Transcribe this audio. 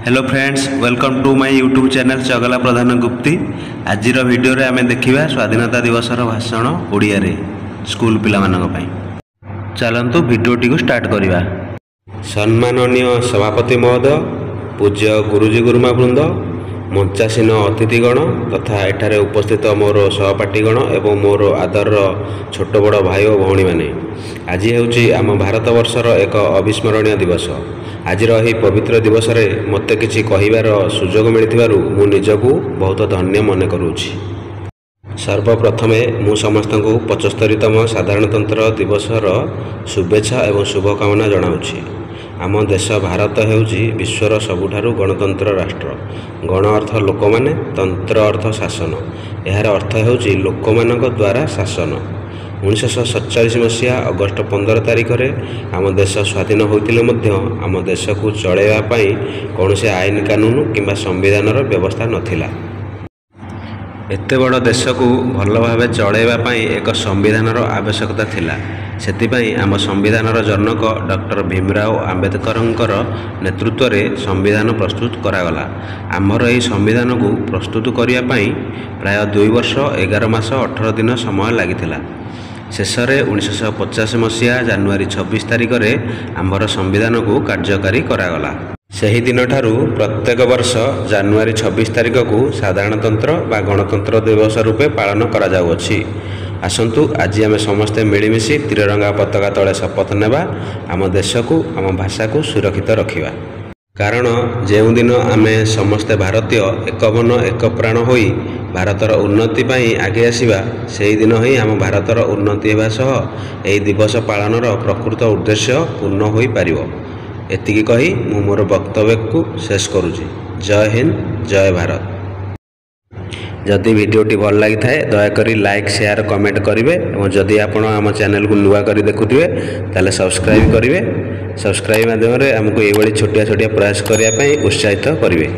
Hello friends, welcome to my YouTube channel चगला प्रधान गुप्ती। आज वीडियो रे आमे देखिबा स्वाधीनता दिवस भाषण ओडिया रे स्कूल पिला मानक पई। चलंतु वीडियोटी को स्टार्ट करिबा। सम्माननीय सभापति महोदय, पूज्य गुरुजी गुरुमा वृंद, मंचासीन अतिथिगण तथा एठारे उपस्थित मोर सहपाठीगण एवं मोर आदर छोट बड़ भाई और भौणी माने, आज हेउची आम भारत वर्षर एक अविस्मरणीय दिवस। आज यही पवित्र दिवस रे मते किछि कहिबार सुजोग मिलिथिबारु मु निजकु बहुत धन्य मन करूछि। सर्वप्रथमे मु समस्तଙ୍କୁ 75तम साधारणतंत्र दिवसर शुभेच्छा एवं शुभकामना जनाउछि। आम देश भारत हेउछि विश्वर सबुठारु गणतंत्र राष्ट्र। गण अर्थ लोक माने, तंत्र अर्थ शासन। यार अर्थ हेउछि लोकमानक द्वारा शासन। 1947 मसीहा अगस्ट 15 तारिख रे आम देश स्वाधीन होइतिले मध्य आम देश को चलैबा पई कोनोसी आईन कानून किंबा संविधानर व्यवस्था नथिला। एते बड़ देश को भल भावे चलैबा पई एक संविधानर आवश्यकता थिला। सेतिपई आम संविधानर जनक डॉक्टर भीमराव आंबेडकरंकर नेतृत्व रे संविधान प्रस्तुत करागला। आमर एही संविधान को प्रस्तुत करिया पई प्राय 2 वर्ष 11 मास 18 दिन समय लागिथिला। शेष में 1950 मसीहा जनवरी 26 तारिख रे आमर संविधान को कार्यकारी करागला। सही दिन ठारू प्रत्येक वर्ष जनवरी 26 तारिख को साधारणतंत्र बा गणतंत्र दिवस रूपे पालन करा जाउअछि। आसंतु आज आम समस्ते मिलमिशि त्रिरंगा पताका तले शपथ नेबा, आम देश को आम भाषा को सुरक्षित रखिबा। कारण जो दिन आमे समस्ते भारतीय एक मन एक प्राण होई भारतर उन्नति पाई आगे आसिबा, से दिन ही आम भारतर उन्नति हेबा सह एही दिवस पालनर प्रकृत उद्देश्य पूर्ण होई पारिबो। एतिकी कही मु मोर वक्तव्य को शेष करुछि। जय हिंद, जय भारत। जदि वीडियोटी भल लगी थाए दयाकोरी लाइक शेयर कमेंट करेंगे और जदि आपण आम चैनल को नुआ करी देखुथिबे ताले सब्सक्राइब करेंगे। सब्सक्राइब माध्यम आमको ये छोटिया छोटिया प्रयास करने उत्साहित करेंगे।